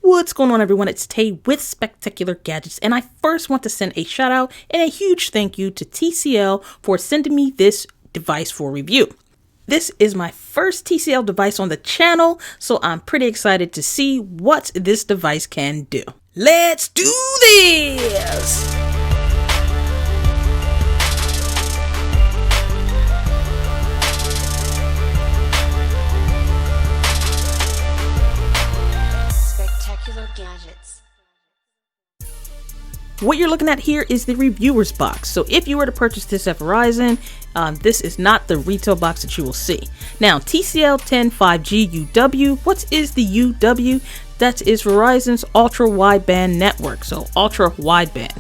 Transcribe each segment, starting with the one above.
What's going on, everyone? It's Tay with Spectacular Gadgets, and I first want to send a shout out and a huge thank you to TCL for sending me this device for review. This is my first TCL device on the channel, so I'm pretty excited to see what this device can do. Let's do this! Gadgets. What you're looking at here is the reviewer's box. So if you were to purchase this at Verizon, this is not the retail box that you will see. Now, TCL 10 5G UW, what is the UW? That is Verizon's ultra wideband network, so ultra wideband.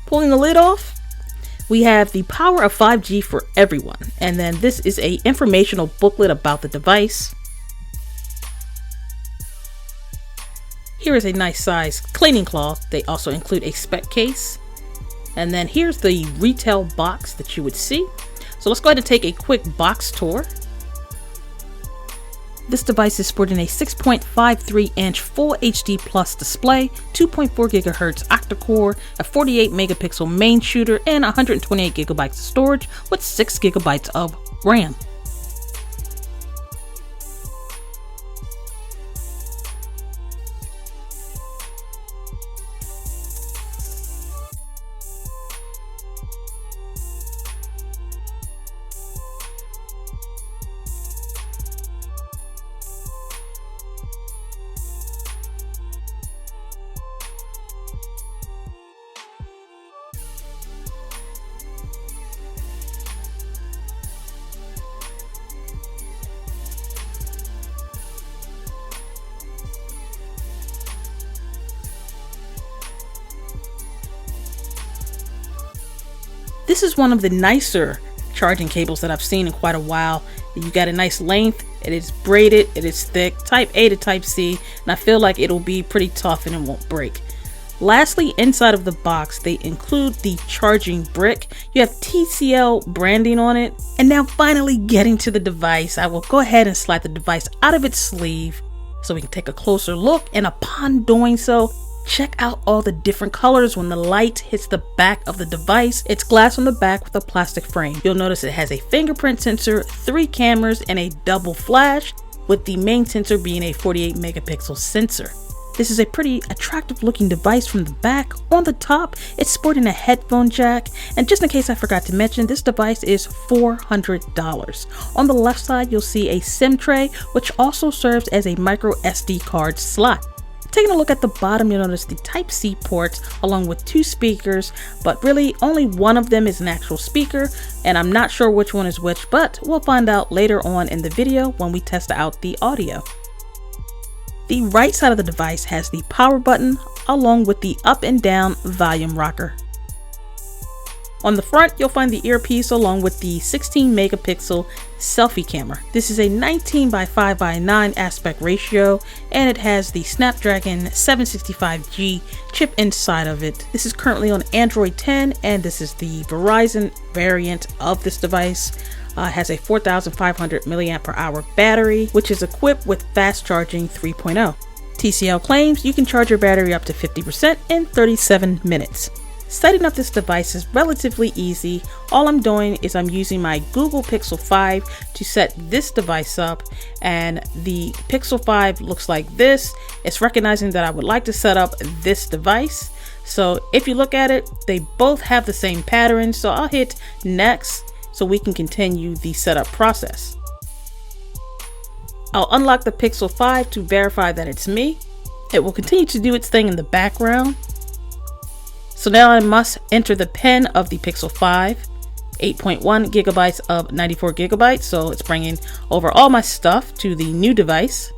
Pulling the lid off, we have the power of 5G for everyone. And then this is a informational booklet about the device. Here is a nice size cleaning cloth. They also include a spec case. And then here's the retail box that you would see. So let's go ahead and take a quick box tour. This device is sporting a 6.53 inch Full HD Plus display, 2.4 GHz octa-core, a 48 megapixel main shooter, and 128 gigabytes of storage with 6 gigabytes of RAM. This is one of the nicer charging cables that I've seen in quite a while. You got a nice length, it is braided, it is thick, type A to type C, and I feel like it'll be pretty tough and it won't break. Lastly, inside of the box, they include the charging brick. You have TCL branding on it. And now finally getting to the device, I will go ahead and slide the device out of its sleeve so we can take a closer look. And upon doing so, check out all the different colors when the light hits the back of the device. It's glass on the back with a plastic frame. You'll notice it has a fingerprint sensor, 3 cameras, and a double flash, with the main sensor being a 48 megapixel sensor. This is a pretty attractive looking device from the back. On the top, it's sporting a headphone jack, and just in case I forgot to mention, this device is $400. On the left side, you'll see a SIM tray, which also serves as a micro SD card slot. Taking a look at the bottom, you'll notice the Type-C ports along with 2 speakers, but really only one of them is an actual speaker, and I'm not sure which one is which, but we'll find out later on in the video when we test out the audio. The right side of the device has the power button along with the up and down volume rocker. On the front, you'll find the earpiece along with the 16 megapixel selfie camera. This is a 19 by 5 by 9 aspect ratio, and it has the Snapdragon 765G chip inside of it. This is currently on Android 10, and this is the Verizon variant of this device. It has a 4,500 mAh battery, which is equipped with fast charging 3.0. TCL claims you can charge your battery up to 50% in 37 minutes. Setting up this device is relatively easy. All I'm doing is I'm using my Google Pixel 5 to set this device up, and the Pixel 5 looks like this. It's recognizing that I would like to set up this device. So if you look at it, they both have the same pattern. So I'll hit next so we can continue the setup process. I'll unlock the Pixel 5 to verify that it's me. It will continue to do its thing in the background. So now I must enter the PIN of the Pixel 5, 8.1 gigabytes of 94 gigabytes. So it's bringing over all my stuff to the new device.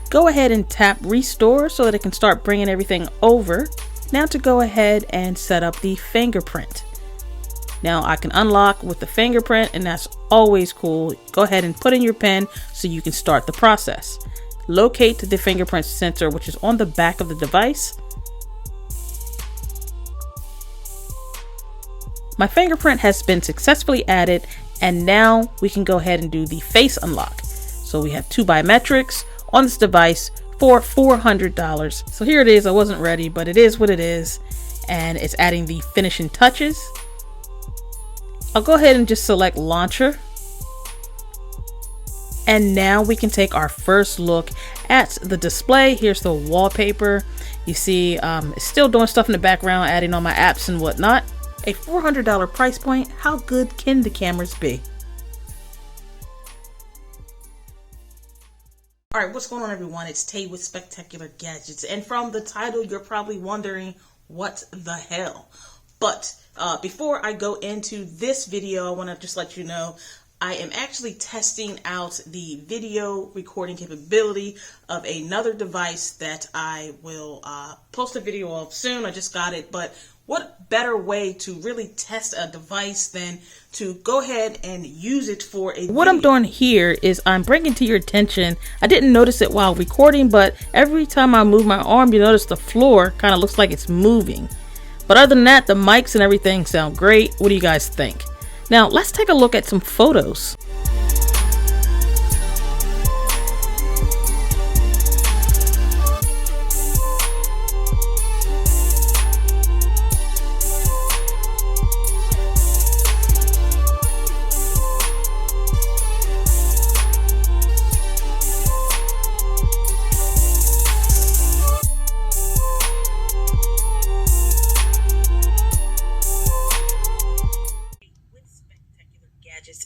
Go ahead and tap restore so that it can start bringing everything over. Now to go ahead and set up the fingerprint. Now I can unlock with the fingerprint, and that's always cool. Go ahead and put in your PIN so you can start the process. Locate the fingerprint sensor, which is on the back of the device. My fingerprint has been successfully added, and now we can go ahead and do the face unlock. So we have 2 biometrics on this device, for $400. So here it is. I wasn't ready, but it is what it is. And it's adding the finishing touches. I'll go ahead and just select launcher. And now we can take our first look at the display. Here's the wallpaper. You see, it's still doing stuff in the background, adding on my apps and whatnot. A $400 price point. How good can the cameras be? All right, what's going on, everyone? It's Tay with Spectacular Gadgets. And from the title, you're probably wondering, what the hell? But before I go into this video, I want to just let you know I am actually testing out the video recording capability of another device that I will post a video of soon. I just got it, but what better way to really test a device than to go ahead and use it for a video? What I'm doing here is I'm bringing to your attention, I didn't notice it while recording, but every time I move my arm, you notice the floor kind of looks like it's moving. But other than that, the mics and everything sound great. What do you guys think? Now, let's take a look at some photos.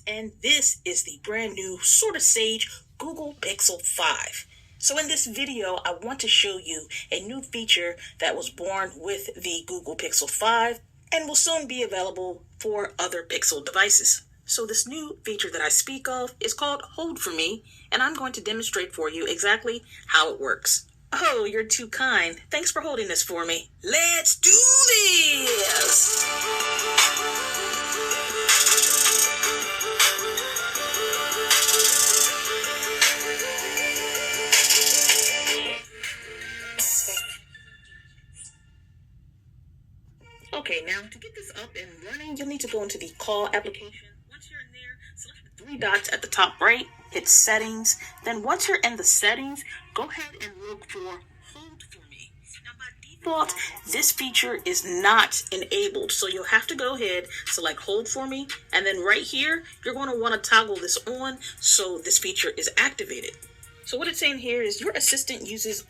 And this is the brand new sort of sage Google Pixel 5. So in this video, I want to show you a new feature that was born with the Google Pixel 5 and will soon be available for other Pixel devices. So this new feature that I speak of is called Hold For Me, and I'm going to demonstrate for you exactly how it works. Oh, you're too kind. Thanks for holding this for me. Let's do this! Okay, now to get this up and running, you'll need to go into the call application. Once you're in there, select the three dots at the top right, hit settings. Then once you're in the settings, go ahead and look for Hold For Me. Now by default, this feature is not enabled, so you'll have to go ahead, select Hold For Me, and then right here, you're going to want to toggle this on so this feature is activated. So what it's saying here is your assistant uses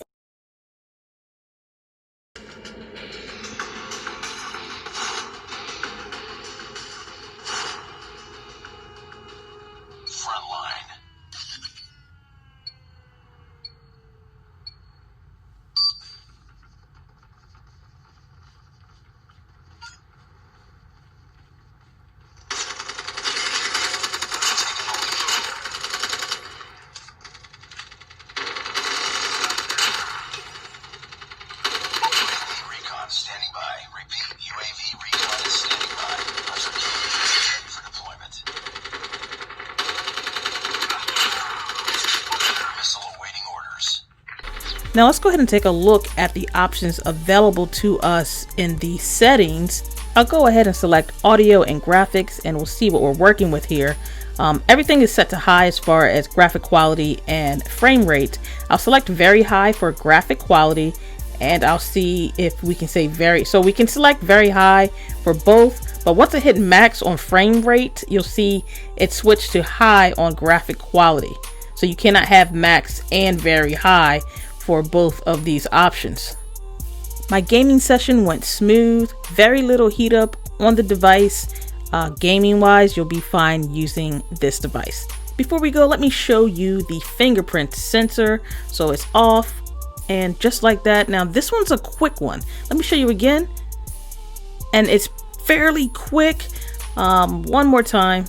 Now let's go ahead and take a look at the options available to us in the settings. I'll go ahead and select audio and graphics and we'll see what we're working with here. Everything is set to high as far as graphic quality and frame rate. I'll select very high for graphic quality and I'll see if we can say very. So we can select very high for both, but once I hit max on frame rate, you'll see it switched to high on graphic quality. So you cannot have max and very high for both of these options. My gaming session went smooth, very little heat up on the device. Gaming wise, you'll be fine using this device. Before we go, let me show you the fingerprint sensor. So it's off and just like that. Now this one's a quick one. Let me show you again. And it's fairly quick. One more time.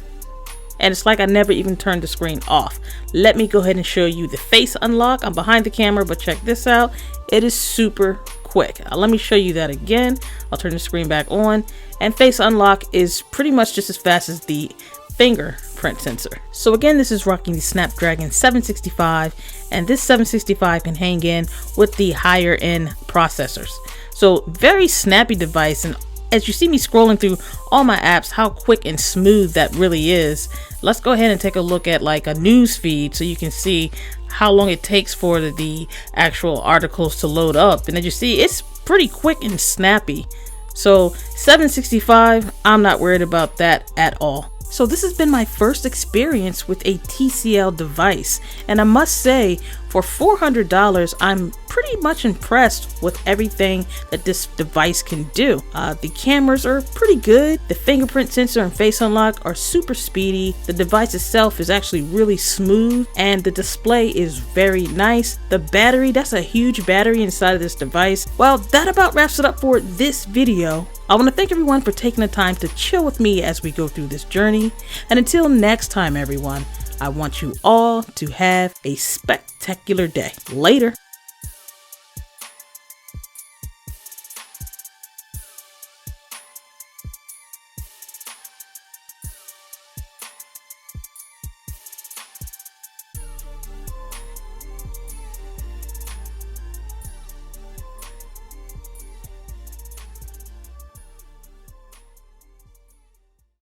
And it's like I never even turned the screen off. Let me go ahead and show you the face unlock. I'm behind the camera, but check this out. It is super quick. Let me show you that again. I'll turn the screen back on. And face unlock is pretty much just as fast as the fingerprint sensor. So again, this is rocking the Snapdragon 765. And this 765 can hang in with the higher end processors. So very snappy device. And as you see me scrolling through all my apps, how quick and smooth that really is. Let's go ahead and take a look at like a news feed so you can see how long it takes for the actual articles to load up. And as you see, it's pretty quick and snappy. So $7.65, I'm not worried about that at all. So this has been my first experience with a TCL device, and I must say, for $400, I'm pretty much impressed with everything that this device can do. The cameras are pretty good, the fingerprint sensor and face unlock are super speedy, the device itself is actually really smooth, and the display is very nice. The battery, that's a huge battery inside of this device. Well, that about wraps it up for this video. I want to thank everyone for taking the time to chill with me as we go through this journey. And until next time, everyone, I want you all to have a spectacular day. Later.